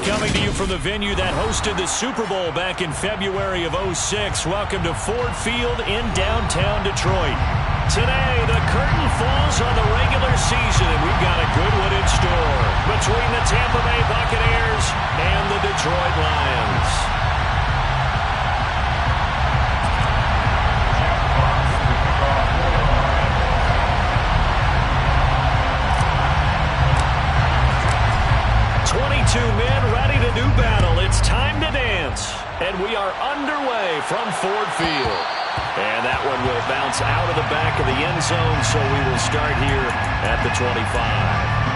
coming to you from the venue that hosted the Super Bowl back in February of '06. Welcome to Ford Field in downtown Detroit. Today, the curtain falls on the regular season, and we've got a good one in store between the Tampa Bay Buccaneers and the Detroit Lions. Two men ready to do battle. It's time to dance. And we are underway from Ford Field. And that one will bounce out of the back of the end zone, so we will start here at the 25.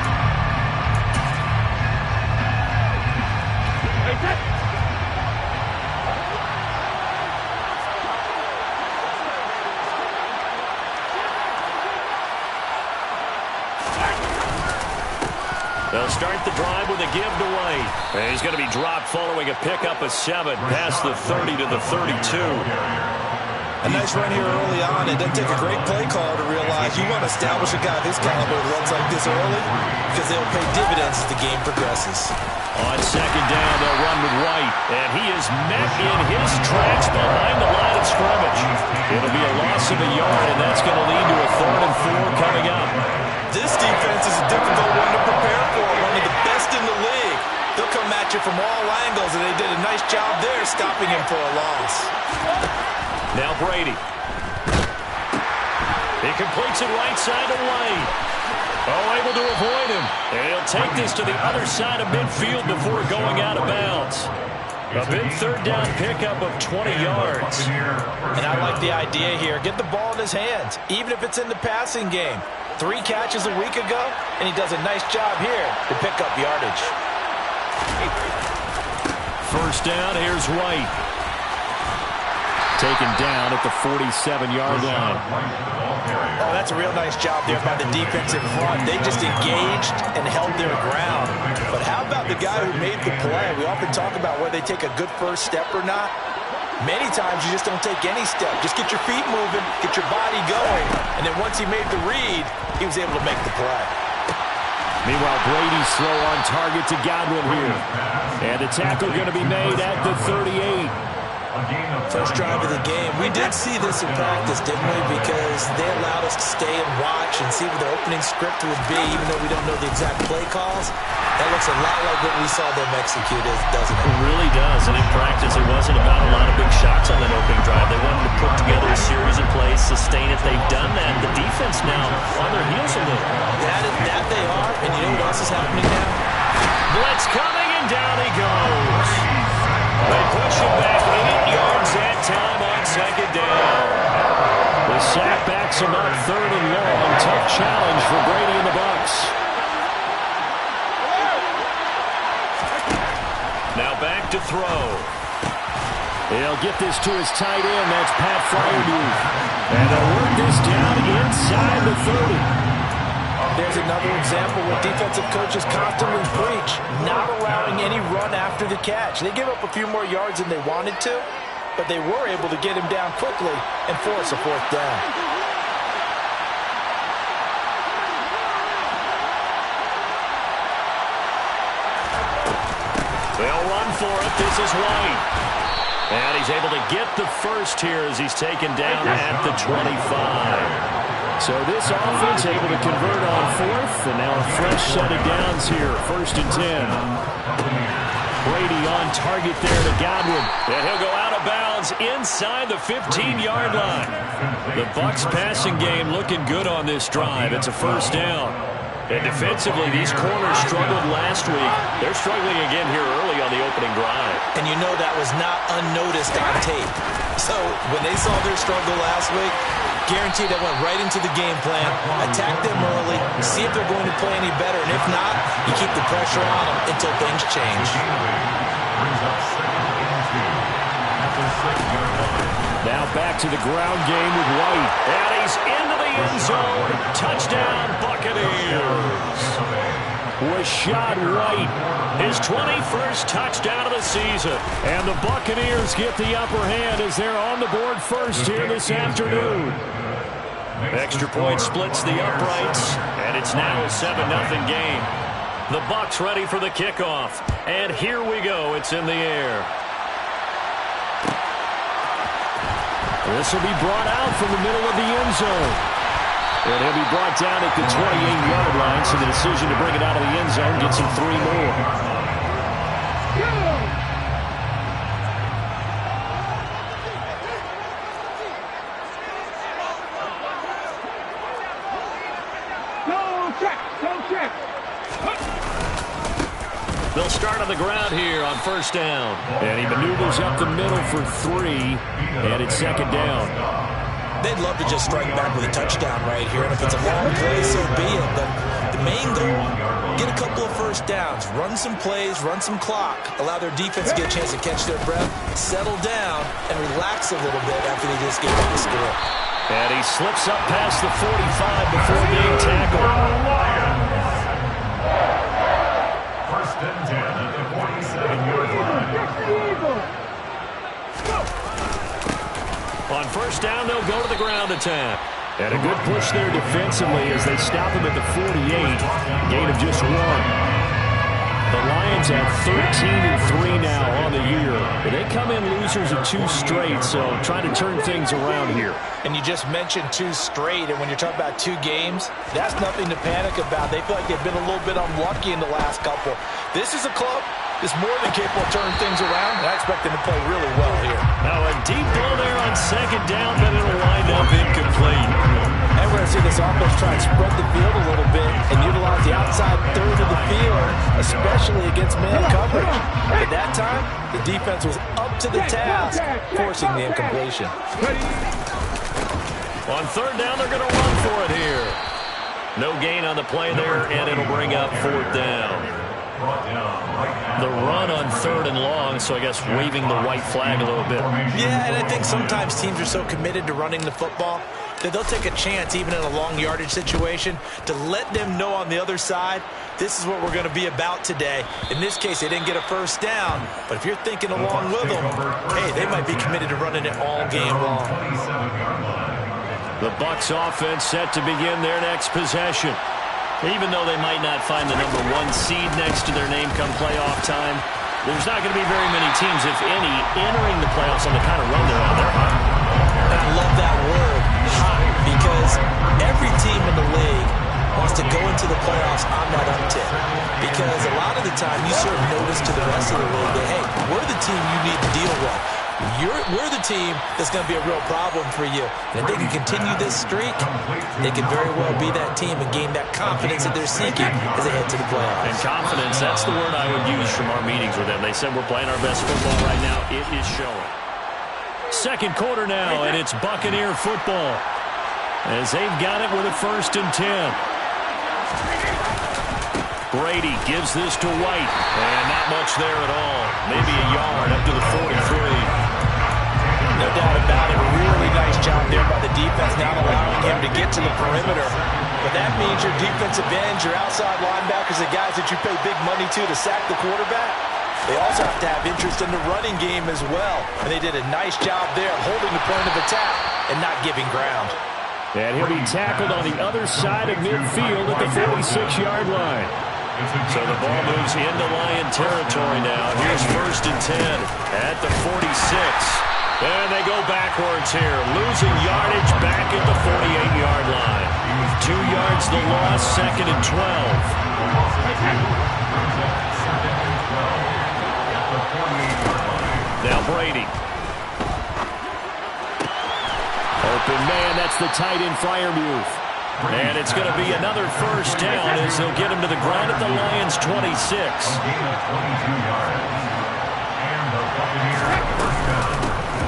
They'll start the drive with a give to White. And he's going to be dropped following a pickup of 7 past the 30 to the 32. A nice run here early on. It doesn't take a great play call to realize you want to establish a guy of his caliber that runs like this early because they'll pay dividends as the game progresses. On second down, they'll run with White. And he is met in his tracks behind the line of scrimmage. It'll be a loss of a yard, and that's going to lead to a 3rd and 4 coming up. This defense is a difficult one to prepare for, one of the best in the league. They'll come at you from all angles, and they did a nice job there stopping him for a loss. Now Brady. He completes it right side to White. Oh, able to avoid him. And he'll take this to the other side of midfield before going out of bounds. A big 3rd down pickup of 20 yards. And I like the idea here. Get the ball in his hands, even if it's in the passing game. 3 catches a week ago, and he does a nice job here to pick up yardage. First down, here's White. Taken down at the 47-yard line. Oh, that's a real nice job there by the defense in front. They just engaged and held their ground. But how about the guy who made the play? We often talk about whether they take a good first step or not. Many times you just don't take any step. Just get your feet moving, get your body going. And then once he made the read, he was able to make the play. Meanwhile, Brady's throw on target to Godwin here. And the tackle going to be made at the 38. First drive of the game. We did see this in practice, didn't we? Because they allowed us to stay and watch and see what the opening script would be, even though we don't know the exact play calls. That looks a lot like what we saw them execute, doesn't it? It really does. And in practice, it wasn't about a lot of big shots on that opening drive. They wanted to put together a series of plays, sustain it. They've done that. The defense now on their heels a little. That they are. And you know what else is happening now? Blitz coming, and down he goes. They push him back 8 yards that time on second down. The sack backs him up 3rd and long. Tough challenge for Brady and the Bucs. Now back to throw. He'll get this to his tight end. That's Pat Fryermuth. And they'll work this down inside the 30. There's another example where defensive coaches constantly preach, not allowing any run after the catch. They give up a few more yards than they wanted to, but they were able to get him down quickly and force a 4th down. They'll run for it. This is White. And he's able to get the first here as he's taken down at the 25. So this offense able to convert on 4th, and now a fresh set of downs here, 1st and 10. Brady on target there to Godwin, and he'll go out of bounds inside the 15-yard line. The Bucs passing game looking good on this drive. It's a 1st down. And defensively, these corners struggled last week. They're struggling again here early on the opening drive. And you know that was not unnoticed on tape. So when they saw their struggle last week, guaranteed that went right into the game plan. Attack them early, see if they're going to play any better. And if not, you keep the pressure on them until things change. Now back to the ground game with White. And he's into the end zone. Touchdown, Buccaneers. Rashad White, his 21st touchdown of the season. And the Buccaneers get the upper hand as they're on the board first here this afternoon. Extra point splits the uprights, and it's now a 7-0 game. The Bucs ready for the kickoff. And here we go. It's in the air. This will be brought out from the middle of the end zone. And he'll be brought down at the 28-yard line, so the decision to bring it out of the end zone gets him 3 more. They'll start on the ground here on first down. And he maneuvers up the middle for 3, and it's second down. They'd love to just strike back with a touchdown right here, and if it's a long play, so be it. But the main goal, get a couple of first downs, run some plays, run some clock, allow their defense to get a chance to catch their breath, settle down, and relax a little bit after they just gave up the score. And he slips up past the 45 before being tackled. First and 10 at the 47-yard line. On first down, they'll go to the ground attack. And a good push there defensively as they stop him at the 48. Gain of just 1. The Lions have 13-3 now on the year. They come in losers of 2 straight, so trying to turn things around here. And you just mentioned 2 straight, and when you're talking about 2 games, that's nothing to panic about. They feel like they've been a little bit unlucky in the last couple. This is a club that's more than capable of turning things around, and I expect them to play really well here. Now a deep ball there on second down, but it'll wind up incomplete. And we're going to see this offense try and spread the field a little bit and utilize the outside third of the field, especially against man coverage. At that time, the defense was up to the task, forcing the incompletion. On third down, they're going to run for it here. No gain on the play there, and it'll bring up 4th down. The run on 3rd and long, so I guess waving the white flag a little bit. Yeah, and I think sometimes teams are so committed to running the football that they'll take a chance, even in a long yardage situation, to let them know on the other side, this is what we're going to be about today. In this case, they didn't get a first down, but if you're thinking along with them, hey, they might be committed to running it all game long. The Bucs offense set to begin their next possession. Even though they might not find the number 1 seed next to their name come playoff time, there's not going to be very many teams, if any, entering the playoffs on the kind of run they're on. They're hot. I love that word, hot, because every team in the league wants to go into the playoffs on that uptick. Because a lot of the time you serve notice to the rest of the league that, hey, we're the team you need to deal with. We're the team that's going to be a real problem for you. And if they can continue this streak, they can very well be that team and gain that confidence that they're seeking as they head to the playoffs. And confidence, that's the word I would use from our meetings with them. They said we're playing our best football right now. It is showing. Second quarter now, and it's Buccaneer football as they've got it with a 1st and 10. Brady gives this to White, and not much there at all. Maybe a yard up to the 43. No doubt about it. Really nice job there by the defense, not allowing him to get to the perimeter. But that means your defensive ends, your outside linebackers, the guys that you pay big money to sack the quarterback, they also have to have interest in the running game as well. And they did a nice job there holding the point of attack and not giving ground. And he'll be tackled on the other side of midfield at the 46-yard line. So the ball moves into Lion territory now. Here's 1st and 10 at the 46. And they go backwards here, losing yardage back at the 48-yard line. 2 yards the loss, 2nd and 12. Now Brady. Open man, that's the tight end Freiermuth. And it's going to be another first down as they'll get him to the ground at the Lions' 26.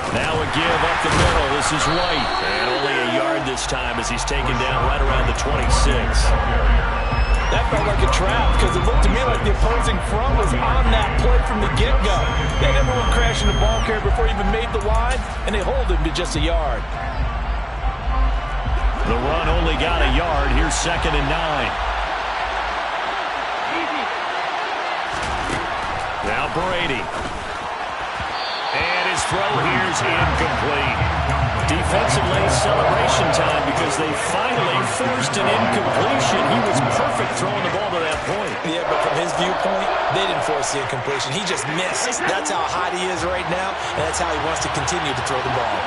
Now a give up the middle. This is White. And only a yard this time as he's taken down right around the 26. That felt like a trap because it looked to me like the opposing front was on that play from the get-go. They never went crashing the ball carrier before he even made the line, and they hold him to just a yard. The run only got a yard. Here's 2nd and 9. Now Brady. And his throw here's incomplete. Defensively, celebration time because they finally forced an incompletion. He was perfect throwing the ball to that point. Yeah, but from his viewpoint, they didn't force the incompletion. He just missed. That's how hot he is right now, and that's how he wants to continue to throw the ball.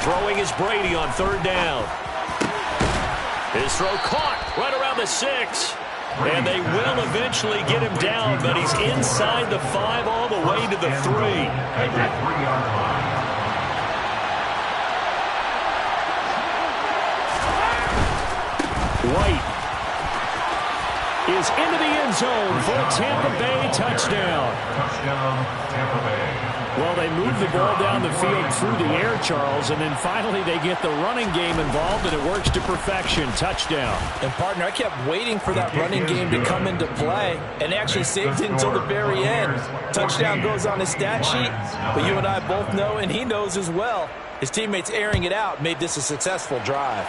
Throwing is Brady on third down. His throw caught right around the 6. And they will eventually get him down, but he's inside the 5 all the way to the 3. White is into the end zone for a Tampa Bay touchdown. Touchdown, Tampa Bay. Well, they move the ball down the field through the air, Charles, and then finally they get the running game involved, and it works to perfection. Touchdown. And, partner, I kept waiting for that running game to come into play and actually saved it until the very end. Touchdown goes on his stat sheet, but you and I both know, and he knows as well, his teammates airing it out made this a successful drive.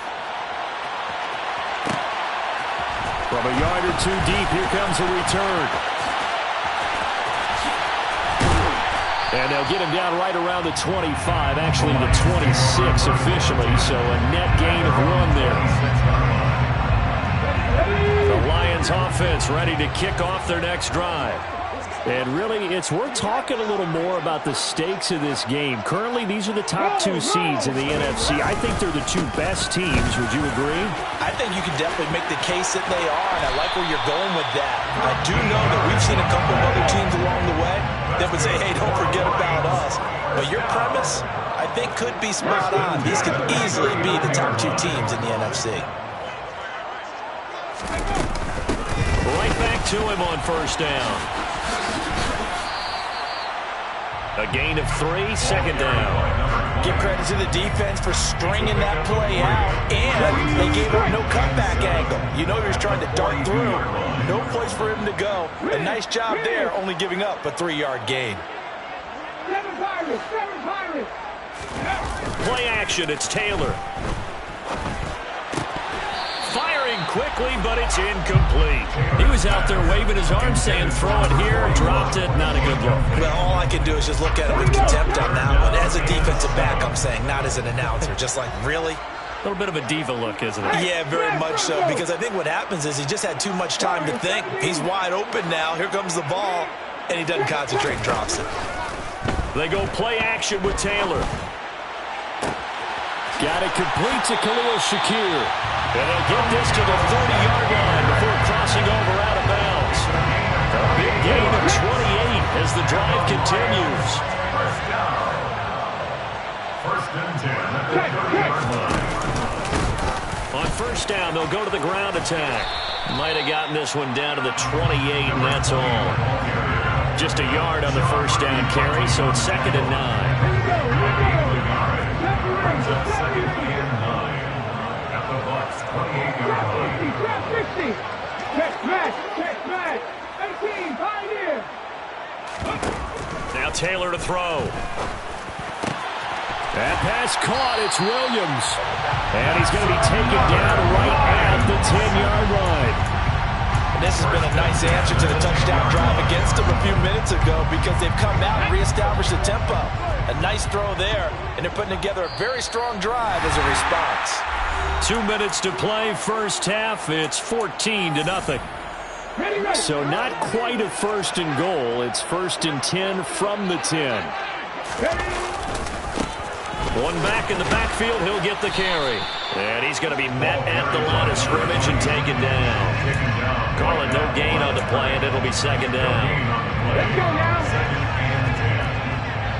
From a yard or two deep, here comes a return. And they'll get him down right around the 25, actually the 26 officially, so a net gain of 1 there. The Lions offense ready to kick off their next drive. And really, it's worth talking a little more about the stakes of this game. Currently, these are the top 2 seeds in the NFC. I think they're the 2 best teams. Would you agree? I think you can definitely make the case that they are, and I like where you're going with that. I do know that we've seen a couple of other teams along the way that would say, hey, don't forget about us. But your premise, I think, could be spot on. These could easily be the top 2 teams in the NFC. Right back to him on first down. A gain of 3, second down. Give credit to the defense for stringing that play out, and they gave up no cutback angle. You know he was trying to dart through. No place for him to go. A nice job there, only giving up a 3-yard gain. Play action, it's Taylor. Firing quickly, but it's incomplete. He was out there waving his arms saying, throw it here, dropped it, not a good look. Well, all I can do is just look at it with contempt on that one. As a defensive back, I'm saying, not as an announcer. Just like, really? A little bit of a diva look, isn't it? Yeah, very much so, because I think what happens is he just had too much time to think. He's wide open now. Here comes the ball, and he doesn't concentrate and drops it. They go play action with Taylor. Got it complete to Khalil Shakir. And they'll get this to the 30-yard line before crossing over out of bounds. A big gain of 28 as the drive continues. First down. First and 10 at the 30-yard line. On first down, they'll go to the ground attack. Might have gotten this one down to the 28, and that's all. Just a yard on the first down carry, so it's second and 9. Brings up second and 9 at the Bucs 28-yard line. Now Taylor to throw. That pass caught. It's Williams. And he's going to be taken down right at the 10-yard line. And this has been a nice answer to the touchdown drive against them a few minutes ago because they've come out and reestablished the tempo. A nice throw there, and they're putting together a very strong drive as a response. 2 minutes to play, first half. It's 14-0. So not quite a first and goal. It's first and 10 from the 10. One back in the backfield. He'll get the carry. And he's going to be met at the line of scrimmage and taken down. Call it no gain on the play, and it'll be second down. Let's go now. Second and 10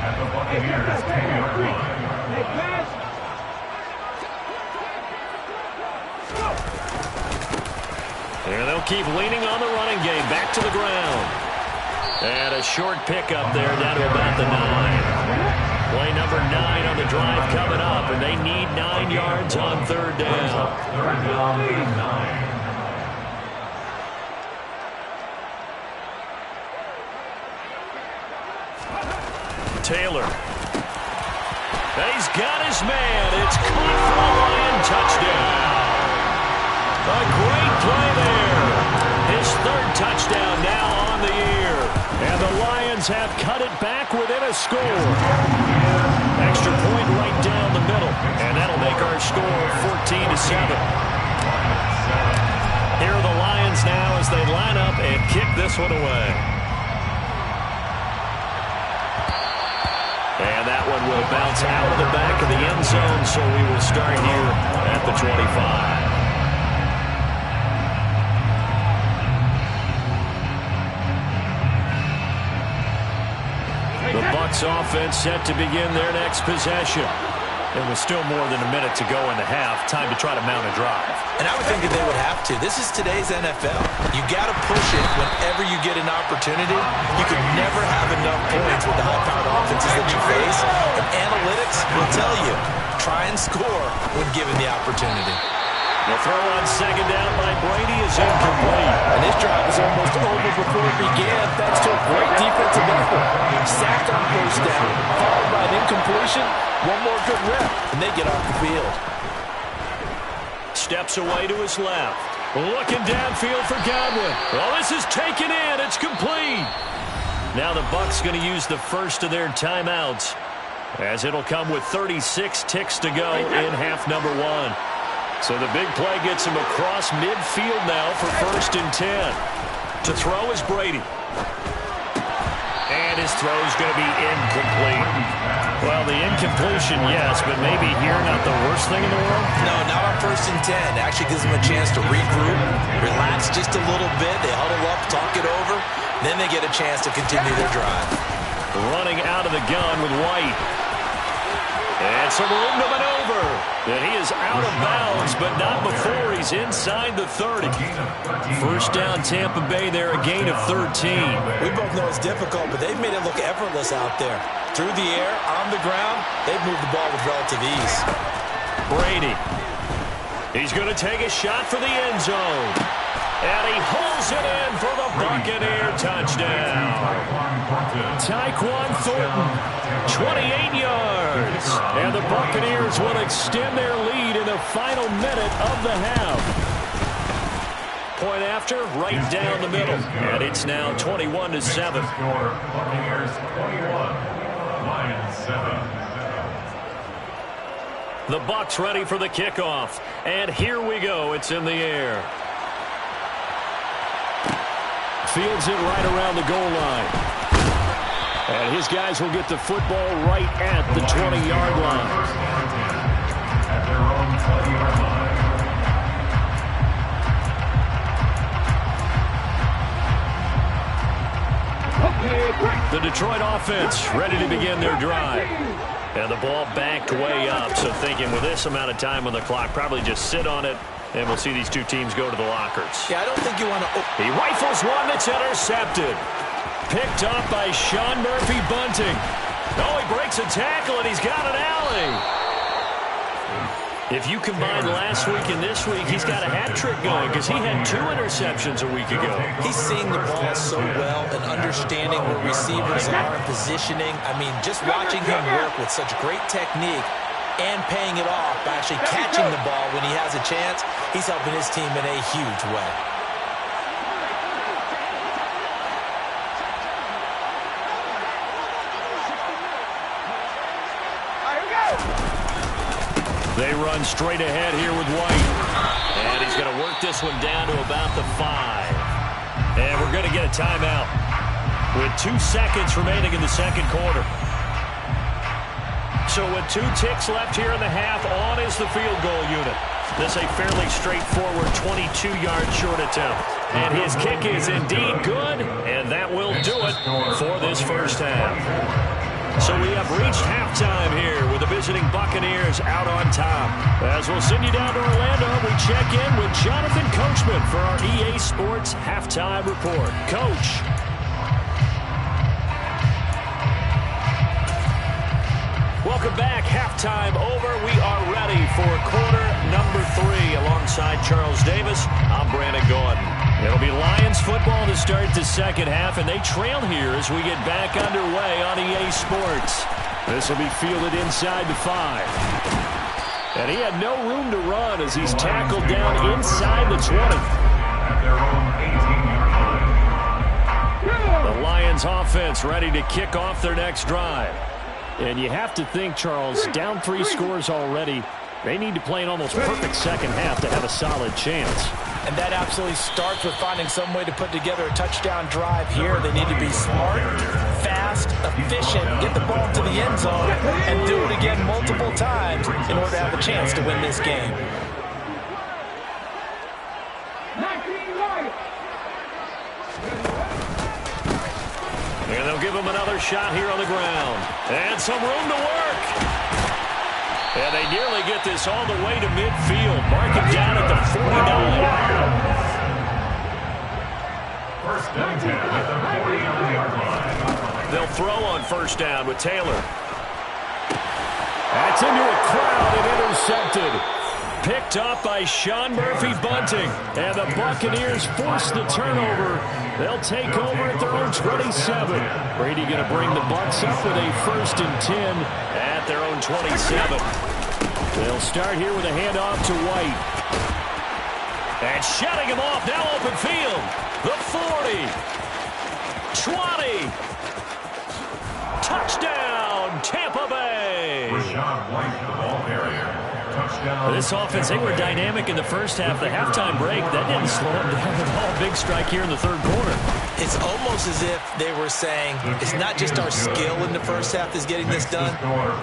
at the Buccaneers 10-yard line. And they'll keep leaning on the running game. Back to the ground. And a short pickup there down to about the 9. Play number 9 on the drive coming up, and they need 9 yards on third down. Third down and 9. Taylor. And he's got his man. It's caught for a Lion touchdown. A great play there. His third touchdown now on the year. And the Lions Lions have cut it back within a score. Extra point right down the middle, and that'll make our score 14-7. Here are the Lions now as they line up and kick this one away. And that one will bounce out of the back of the end zone, so we will start here at the 25. The Bucs offense set to begin their next possession. And with still more than a minute to go in the half, time to try to mount a drive. And I would think that they would have to. This is today's NFL. You got to push it whenever you get an opportunity. You can never have enough points with the high-powered offenses that you face. And analytics will tell you, try and score when given the opportunity. The throw on second down by Brady is incomplete. And this drive is almost over before it began thanks to a great defensive effort. Sacked on first down, followed by an incompletion. One more good rep, and they get off the field. Steps away to his left. Looking downfield for Godwin. Well, this is taken in. It's complete. Now the Bucs going to use the first of their timeouts, as it'll come with 36 ticks to go in half number one. So the big play gets him across midfield now for 1st and 10. To throw is Brady. And his throw is going to be incomplete. Well, the incompletion, yes, but maybe here not the worst thing in the world? No, not on 1st and 10. Actually gives them a chance to regroup, relax just a little bit. They huddle up, talk it over. Then they get a chance to continue their drive. Running out of the gun with White. And some room to maneuver. And he is out of bounds, but not before he's inside the 30. First down, Tampa Bay there, a gain of 13. We both know it's difficult, but they've made it look effortless out there. Through the air, on the ground, they've moved the ball with relative ease. Brady. He's going to take a shot for the end zone. And he holds it in for the Buccaneer touchdown. Tyquan Thornton, 28 yards. And the Buccaneers will extend their lead in the final minute of the half. Point after, right down the middle. And it's now 21-7. Buccaneers 21, Lions 7. The Bucs ready for the kickoff. And here we go. It's in the air. Fields it right around the goal line. And his guys will get the football right at the 20-yard line. At their own 20-yard line. The Detroit offense ready to begin their drive. And the ball backed way up. So thinking with this amount of time on the clock, probably just sit on it. And we'll see these two teams go to the lockers. Yeah, I don't think you want to... He rifles one that's intercepted. Picked up by Sean Murphy Bunting. Oh, he breaks a tackle, and he's got an alley. If you combine last week and this week, he's got a hat trick going because he had 2 interceptions a week ago. He's seeing the ball so well and understanding where receivers are and positioning. I mean, just watching him work with such great technique and paying it off by actually catching the ball when he has a chance, he's helping his team in a huge way. They run straight ahead here with White. And he's going to work this one down to about the 5. And we're going to get a timeout with 2 seconds remaining in the second quarter. So with 2 ticks left here in the half, on is the field goal unit. This a fairly straightforward 22-yard short attempt. And his kick is indeed good, and that will do it for this first half. So we have reached halftime here with the visiting Buccaneers out on top. As we'll send you down to Orlando, we check in with Jonathan Coachman for our EA Sports Halftime Report. Coach. Welcome back. Halftime over. We are ready for quarter number 3 alongside Charles Davis. I'm Brandon Gordon. It'll be Lions football to start the second half, and they trail here as we get back underway on EA Sports. This will be fielded inside the 5. And he had no room to run as he's tackled down inside the 20. At their own 18-yard line. The Lions Lions offense ready to kick off their next drive. And you have to think, Charles, down 3 scores already. They need to play an almost perfect second half to have a solid chance. And that absolutely starts with finding some way to put together a touchdown drive here. They need to be smart, fast, efficient, get the ball to the end zone, and do it again multiple times in order to have a chance to win this game. And they'll give him another shot here on the ground. And some room to work. And they nearly get this all the way to midfield. Mark it down at the 49. First and 10 at the 49-yard line. They'll throw on first down with Taylor. That's into a crowd and intercepted. Picked up by Sean Murphy-Bunting. And the Buccaneers force the turnover. They'll take over at their own 27. Brady going to bring the Bucs up with a 1st and 10 at their own 27. They'll start here with a handoff to White. And shutting him off, now open field. The 40. 20. Touchdown, Tampa Bay. Rashad White, the ball carrier. Touchdown. This offense, they were dynamic in the first half. The halftime break, that didn't slow them down at all. Big strike here in the third quarter. It's almost as if they were saying, it's not just our skill in the first half that's getting this done,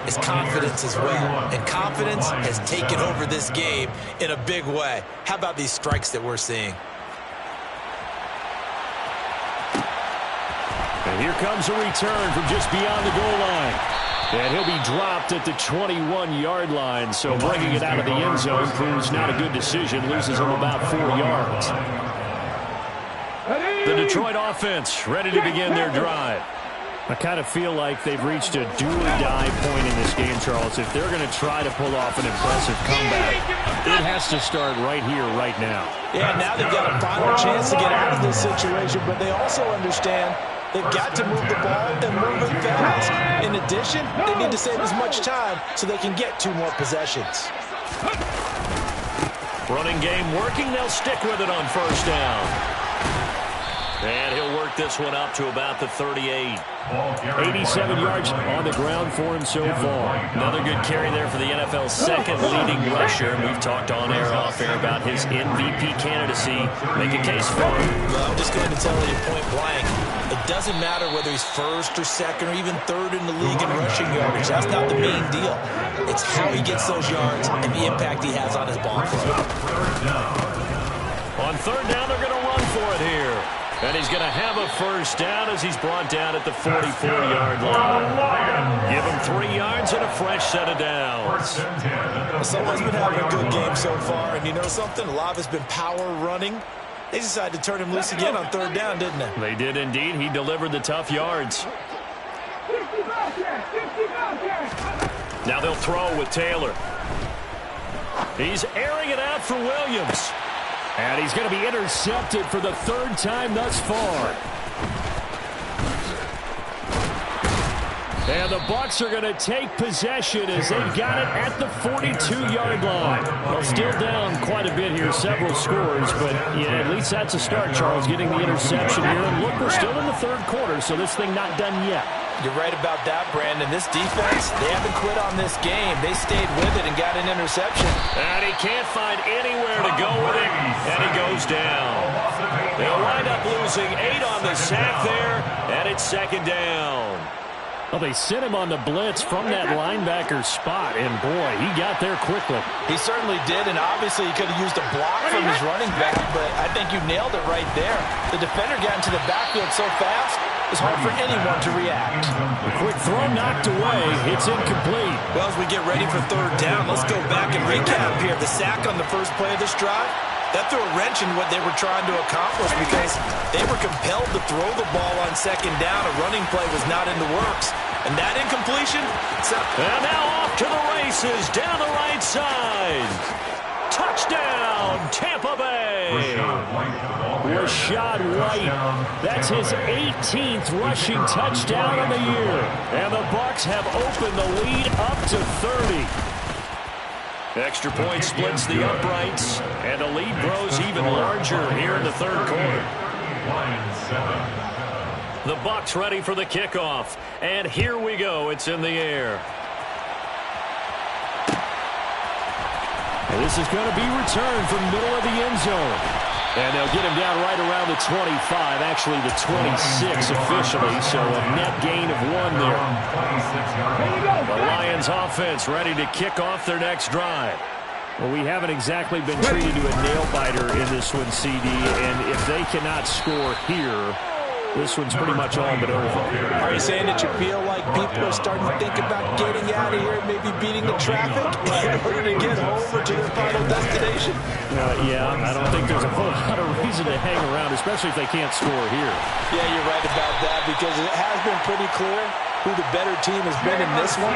it's confidence as well. And confidence has taken over this game in a big way. How about these strikes that we're seeing? And here comes a return from just beyond the goal line. And he'll be dropped at the 21-yard line. So bringing it out of the end zone proves not a good decision. Loses him about 4 yards. The Detroit offense ready to begin their drive. I kind of feel like they've reached a do-or-die point in this game, Charles. If they're going to try to pull off an impressive comeback, it has to start right here, right now. Yeah, now they've got a final chance to get out of this situation, but they also understand they've got to move the ball and move it fast. In addition, they need to save as much time so they can get 2 more possessions. Running game working. They'll stick with it on first down. And he'll work this one up to about the 38. 87 yards on the ground for him so far. Another good carry there for the NFL's second leading rusher. We've talked on air, off air about his MVP candidacy. Make a case for him. Well, I'm just going to tell you point blank. It doesn't matter whether he's first or second or even third in the league in rushing yardage. That's not the main deal. It's how he gets those yards and the impact he has on his ball club. On third down, they're going to run for it here. And he's going to have a first down as he's brought down at the 44-yard line. Give him 3 yards and a fresh set of downs. Someone's been having a good game so far, and you know something? A lot of it's been power running. They decided to turn him loose again on third down, didn't they? They did indeed. He delivered the tough yards. Now they'll throw with Taylor. He's airing it out for Williams. And he's going to be intercepted for the 3rd time thus far. And the Bucs are going to take possession as they've got it at the 42-yard line. Well, still down quite a bit here, several scores, but yeah, at least that's a start, Charles, getting the interception here. And look, we're still in the 3rd quarter, so this thing not done yet. You're right about that, Brandon. This defense, they haven't quit on this game. They stayed with it and got an interception. And he can't find anywhere to go with it, and he goes down. They'll wind up losing 8 on the sack there, and it's 2nd down. Well, they sent him on the blitz from that linebacker spot, and boy, he got there quickly. He certainly did, and obviously he could have used a block from his running back, but I think you nailed it right there. The defender got into the backfield so fast, it's hard for anyone to react. A quick throw knocked away. It's incomplete. Well, as we get ready for third down, let's go back and recap here. The sack on the first play of this drive, that threw a wrench in what they were trying to accomplish because they were compelled to throw the ball on second down. A running play was not in the works. And that incompletion. And now off to the races down the right side. Touchdown, Tampa Bay. Rashad White. That's his 18th rushing touchdown of the year. And the Bucs have opened the lead up to 30. Extra point splits the uprights, and the lead grows even larger here in the 3rd quarter. The Bucs ready for the kickoff. And here we go. It's in the air. And this is going to be returned from middle of the end zone. And they'll get him down right around the 25, actually the 26 officially, so a net gain of 1 there. The Lions offense ready to kick off their next drive. Well, we haven't exactly been treated to a nail-biter in this one, CD, and if they cannot score here, this one's pretty much all but over. Are you saying that you feel like people are starting to think about getting out of here and maybe beating the traffic in order to get home or to their final destination? Yeah, I don't think there's a whole lot of reason to hang around, especially if they can't score here. Yeah, you're right about that because it has been pretty clear who the better team has been in this one.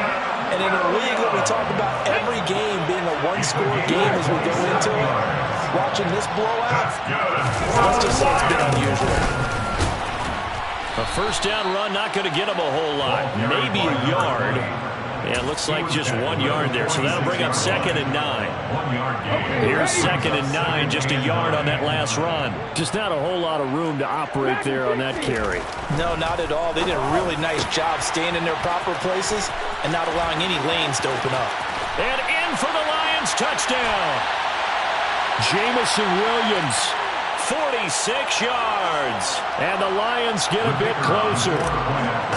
And in a league that we talk about every game being a one-score game as we go into it, watching this blowout, let's just say it's been unusual. A first down run, not going to get him a whole lot. Maybe a yard. Yeah, it looks like just 1 yard there, so that'll bring up 2nd and 9. Here's 2nd and 9, just a yard on that last run. Just not a whole lot of room to operate there on that carry. No, not at all. They did a really nice job staying in their proper places and not allowing any lanes to open up. And in for the Lions, touchdown. Jamison Williams. 46 yards. And the Lions get a bit closer.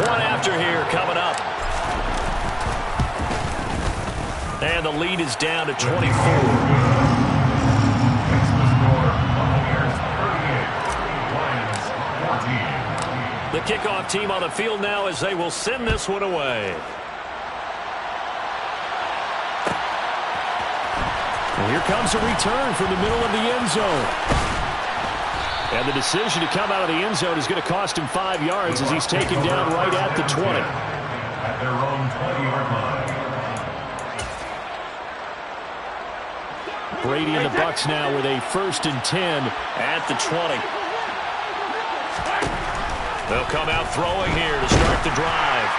One after here coming up. And the lead is down to 24. The kickoff team on the field now as they will send this one away. And here comes a return from the middle of the end zone. And the decision to come out of the end zone is going to cost him 5 yards as he's taken down right at the 20. At their own 20-yard line. Brady and the Bucs now with a 1st and 10 at the 20. They'll come out throwing here to start the drive.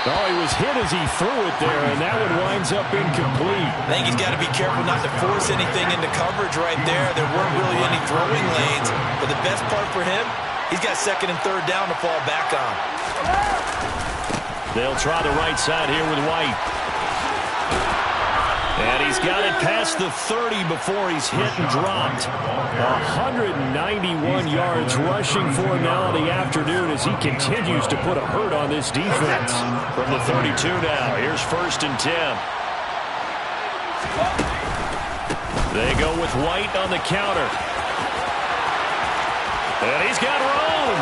Oh, he was hit as he threw it there, and that one winds up incomplete. I think he's got to be careful not to force anything into coverage right there. There weren't really any throwing lanes, but the best part for him, he's got 2nd and 3rd down to fall back on. They'll try the right side here with White. And he's got it past the 30 before he's hit and dropped. 191 yards rushing for him now in the afternoon as he continues to put a hurt on this defense. From the 32 now, here's 1st and 10. They go with White on the counter. And he's got room.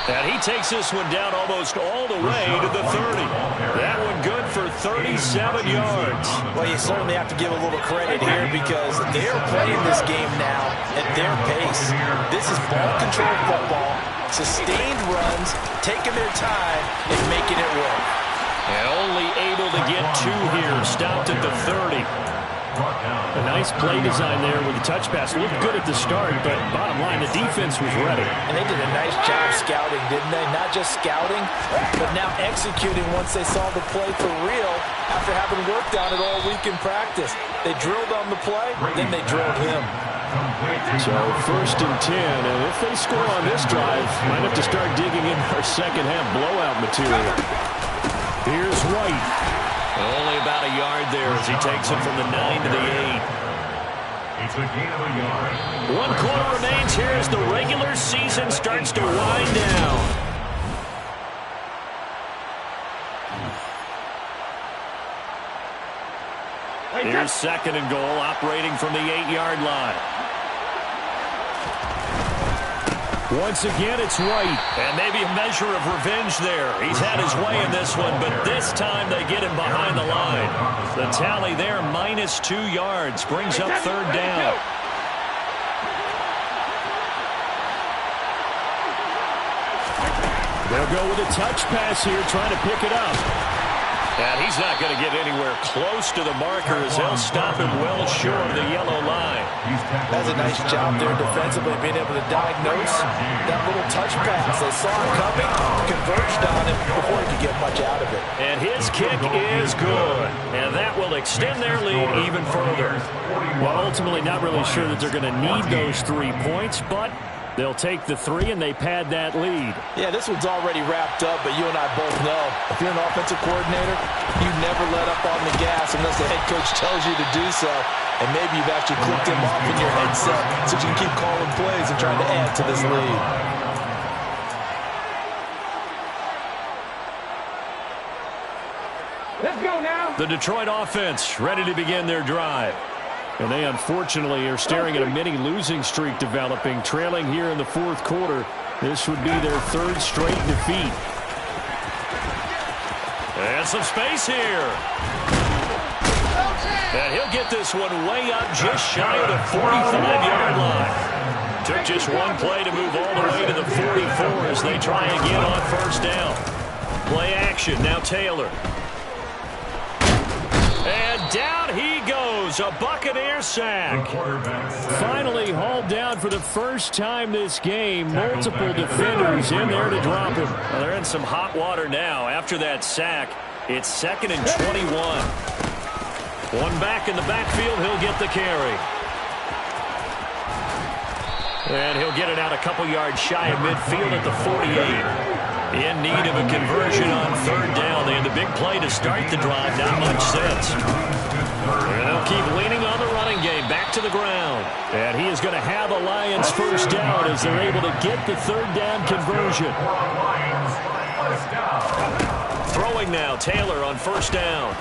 And he takes this one down almost all the way to the 30. That one good for 37 yards. Well, you certainly have to give a little credit here because they're playing this game now at their pace. This is ball control football, sustained runs, taking their time and making it work. And only able to get 2 here, stopped at the 30. A nice play design there with the touch pass. Looked good at the start, but bottom line, the defense was ready. And they did a nice job scouting, didn't they? Not just scouting, but now executing once they saw the play for real after having worked on it all week in practice. They drilled on the play, then they drilled him. So 1st and 10, and if they score on this drive, might have to start digging in our second half blowout material. Here's White. Only about a yard there as he takes it from the 9 to the 8. It's a gain of a yard. 1 quarter remains here as the regular season starts to wind down. Here's 2nd and goal, operating from the 8-yard line. Once again, it's White. And maybe a measure of revenge there. He's had his way in this one, but this time they get him behind the line. The tally there, -2 yards, brings up 3rd down. They'll go with a touch pass here, trying to pick it up. And he's not going to get anywhere close to the marker as they'll stop him well short of the yellow line. That's a nice job there defensively, being able to diagnose that little touch pass. They saw him coming, converged on him before he could get much out of it. And his kick is good. And that will extend their lead even further. Well, ultimately not really sure that they're going to need those 3 points, but They'll take the 3, and they pad that lead. Yeah, this one's already wrapped up, but you and I both know if you're an offensive coordinator, you never let up on the gas unless the head coach tells you to do so. And maybe you've actually clicked him off in your headset so you can keep calling plays and trying to add to this lead. Let's go now. The Detroit offense ready to begin their drive. And they unfortunately are staring at a mini losing streak developing, trailing here in the fourth quarter. This would be their 3rd straight defeat. And some space here. And he'll get this one way up just shy of the 45-yard line. Took just one play to move all the way to the 44 as they try again on first down. Play action, now Taylor. And down he goes, a Buccaneer sack. Finally hauled down for the first time this game. Multiple defenders in there to drop him. Well, they're in some hot water now. After that sack, it's 2nd and 21. One back in the backfield, he'll get the carry. And he'll get it out a couple yards shy of midfield at the 48. In need of a conversion on 3rd down. They had the big play to start the drive. Not much sense. And they'll keep leaning on the running game. Back to the ground. And he is going to have a Lions first down as they're able to get the 3rd down conversion. Throwing now. Taylor on first down.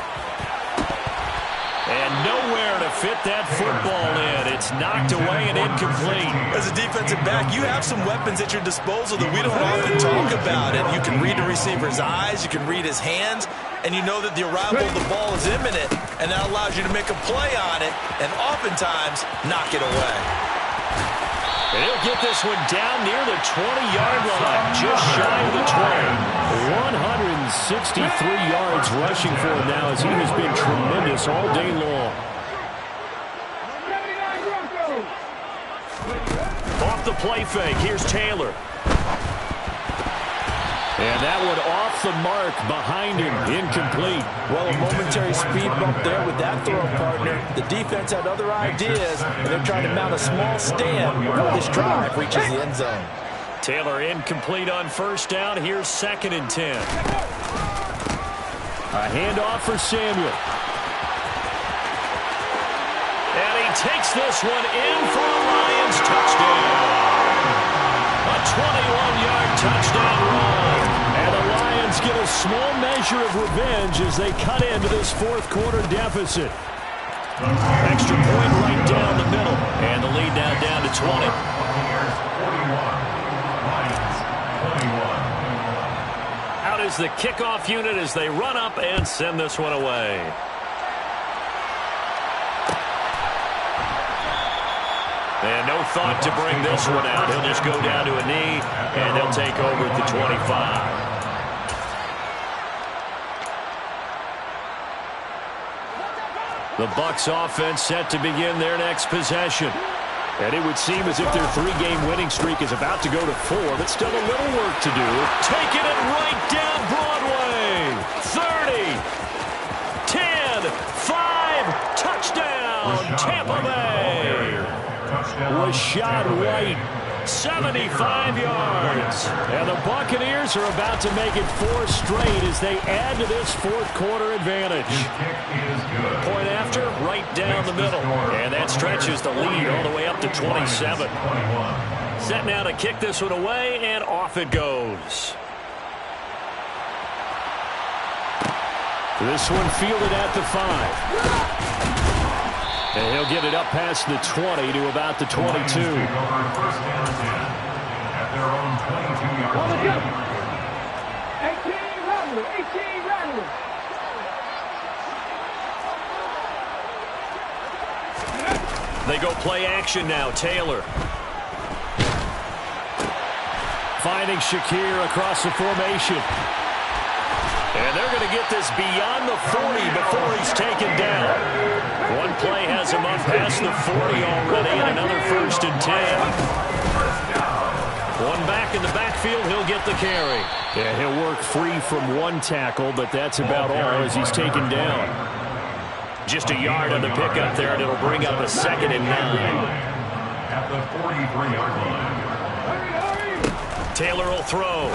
And nowhere to fit that football in. It's knocked away and incomplete. As a defensive back, you have some weapons at your disposal that we don't often talk about. And you can read the receiver's eyes, you can read his hands, and you know that the arrival of the ball is imminent, and that allows you to make a play on it and oftentimes knock it away. And he'll get this one down near the 20-yard line, just shy of the 20. 163 yards rushing for him now as he has been tremendous all day long. Off the play fake, here's Taylor. And that one off the mark behind him, incomplete. Well, a momentary speed bump there with that throw, partner. The defense had other ideas, and they're trying to mount a small stand before this drive reaches the end zone. Taylor incomplete on first down. Here's 2nd and 10. A handoff for Samuel. And he takes this one in for a Lions touchdown. A 21-yard touchdown run. And the Lions get a small measure of revenge as they cut into this fourth quarter deficit. Extra point right down the middle. And the lead now down to 20. Buccaneers 41. Out is the kickoff unit as they run up and send this one away. And no thought to bring this one out. He'll just go down to a knee, and they'll take over at the 25. The Bucs offense set to begin their next possession. And it would seem as if their 3-game winning streak is about to go to 4, but still a little work to do. Taking it right down Broadway. 30, 10, 5, touchdown, Tampa Bay. Rashad White, 75 yards. And the Buccaneers are about to make it 4 straight as they add to this fourth quarter advantage. Point after, right down the middle. And that stretches the lead all the way up to 27. Set now to kick this one away, and off it goes. This one fielded at the 5. And he'll get it up past the 20 to about the 22. First down 10 at their own 22-yard line. 18 runners, 18 runners. They go play action now. Taylor. Finding Shakir across the formation. And they're going to get this beyond the 40 before he's taken down. One play has him up past the 40 already, and another 1st and 10. One back in the backfield, he'll get the carry. Yeah, he'll work free from one tackle, but that's about all as he's taken down. Just a yard on the pickup there, and it'll bring up a 2nd and 9. At the 43-yard line. Taylor will throw.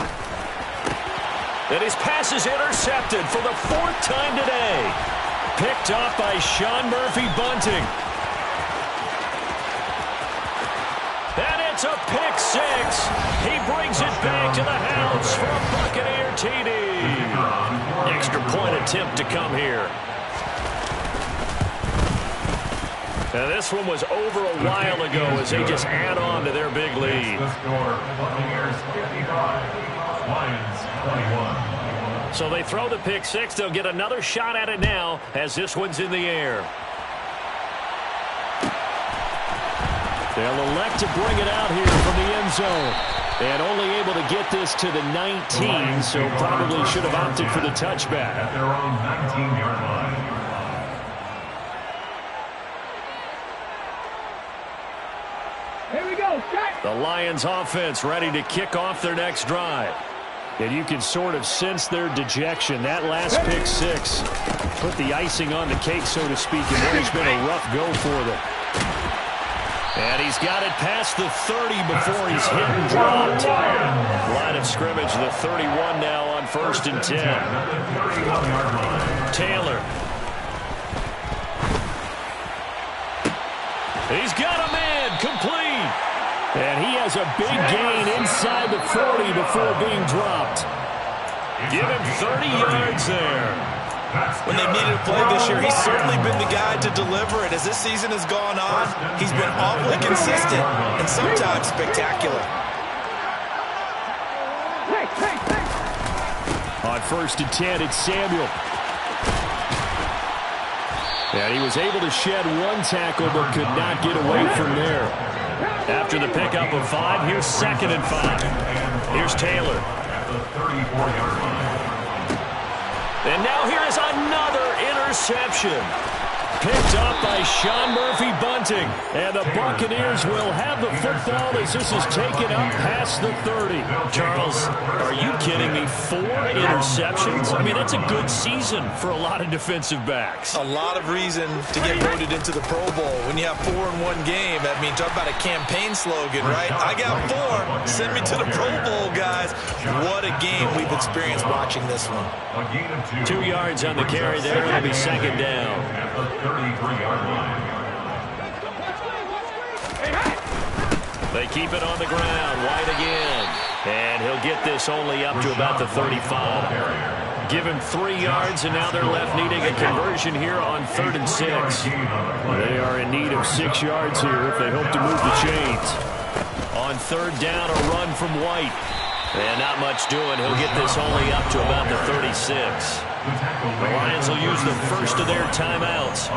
And his pass is intercepted for the 4th time today. Picked off by Sean Murphy-Bunting. And it's a pick 6. He brings it back to the house for a Buccaneer TD. Extra point attempt to come here. Now this one was over a while ago as they just add on to their big lead. The score, Buccaneers 55, Lions 21. So they throw the pick 6. They'll get another shot at it now as this one's in the air. They'll elect to bring it out here from the end zone. And only able to get this to the 19, so probably should have opted for the touchback. At their own 19-yard line. Here we go, strike. The Lions offense ready to kick off their next drive. And you can sort of sense their dejection. That last pick 6 put the icing on the cake, so to speak, and what has been a rough go for them. And he's got it past the 30 before he's hit and dropped. Line of scrimmage, the 31 now on 1st and 10. Taylor. He's got a man complete. And he has a big gain inside the 40 before being dropped. Give him 30 yards there. When they needed a play this year, he's certainly been the guy to deliver it. As this season has gone on, he's been awfully consistent and sometimes spectacular. On 1st and 10, it's Samuel. And he was able to shed one tackle but could not get away from there. After the pickup of 5, here's 2nd and 5. Here's Taylor. At the 34-yard line. And now here is another interception. Picked up by Sean Murphy-Bunting. And the Buccaneers will have the football as this is taken up past the 30. Charles, are you kidding me? 4 interceptions? I mean, that's a good season for a lot of defensive backs. A lot of reason to get voted into the Pro Bowl. When you have 4 in one game, I mean, talk about a campaign slogan, right? I got 4. Send me to the Pro Bowl, guys. What a game we've experienced watching this one. 2 yards on the carry there. It'll be 2nd down. At the 33-yard line. They keep it on the ground. White again. And he'll get this only up to about the 35. Give him 3 yards, and now they're left needing a conversion here on 3rd and 6. They are in need of 6 yards here if they hope to move the chains. On 3rd down, a run from White. And not much doing. He'll get this only up to about the 36. The Lions will use the first of their timeouts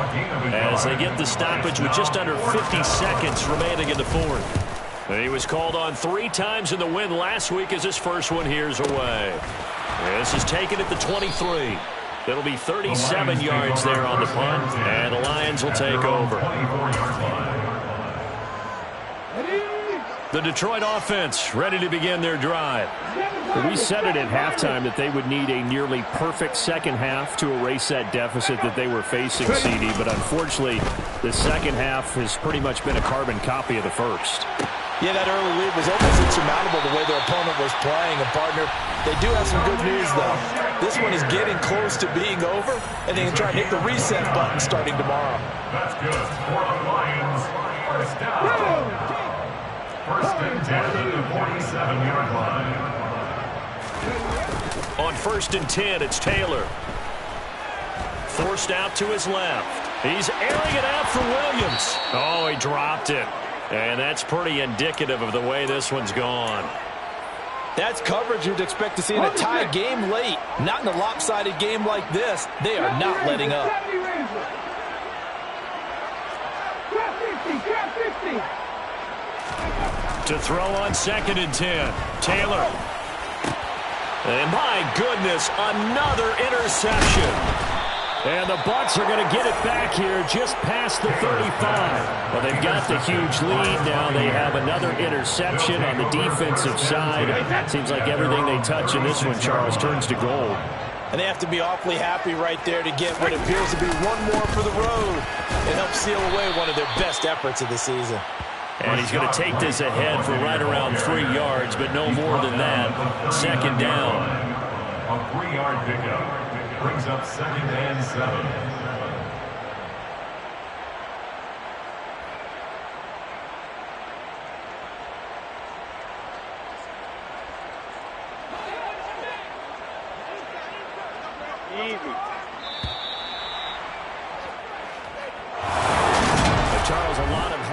as they get the stoppage with just under 50 seconds remaining in the 4th. And he was called on 3 times in the win last week as his first one here's away. This is taken at the 23. It'll be 37 yards there on the punt, and the Lions will take over. The Detroit offense ready to begin their drive. We said it at halftime that they would need a nearly perfect second half to erase that deficit that they were facing, CD, but unfortunately, the second half has pretty much been a carbon copy of the first. Yeah, that early lead was almost insurmountable the way their opponent was playing. And, partner, they do have some good news, though. This one is getting close to being over, and they can try and hit the reset button starting tomorrow. That's good for the Lions. First down. First and 10 at the 47-yard line. On 1st and 10, it's Taylor. Forced out to his left. He's airing it out for Williams. Oh, he dropped it. And that's pretty indicative of the way this one's gone. That's coverage you'd expect to see in a tie game late. Not in a lopsided game like this. They are not letting up. To throw on 2nd and 10. Taylor. And my goodness, another interception. And the Bucs are going to get it back here just past the 35. Well, they've got the huge lead now. They have another interception on the defensive side. Seems like everything they touch in this one, Charles, turns to gold. And they have to be awfully happy right there to get what appears to be one more for the road and help seal away one of their best efforts of the season. And he's going to take this ahead for right around 3 yards, but no more than that. Second down. A 3-yard pickup brings up 2nd and 7. Charles, a lot of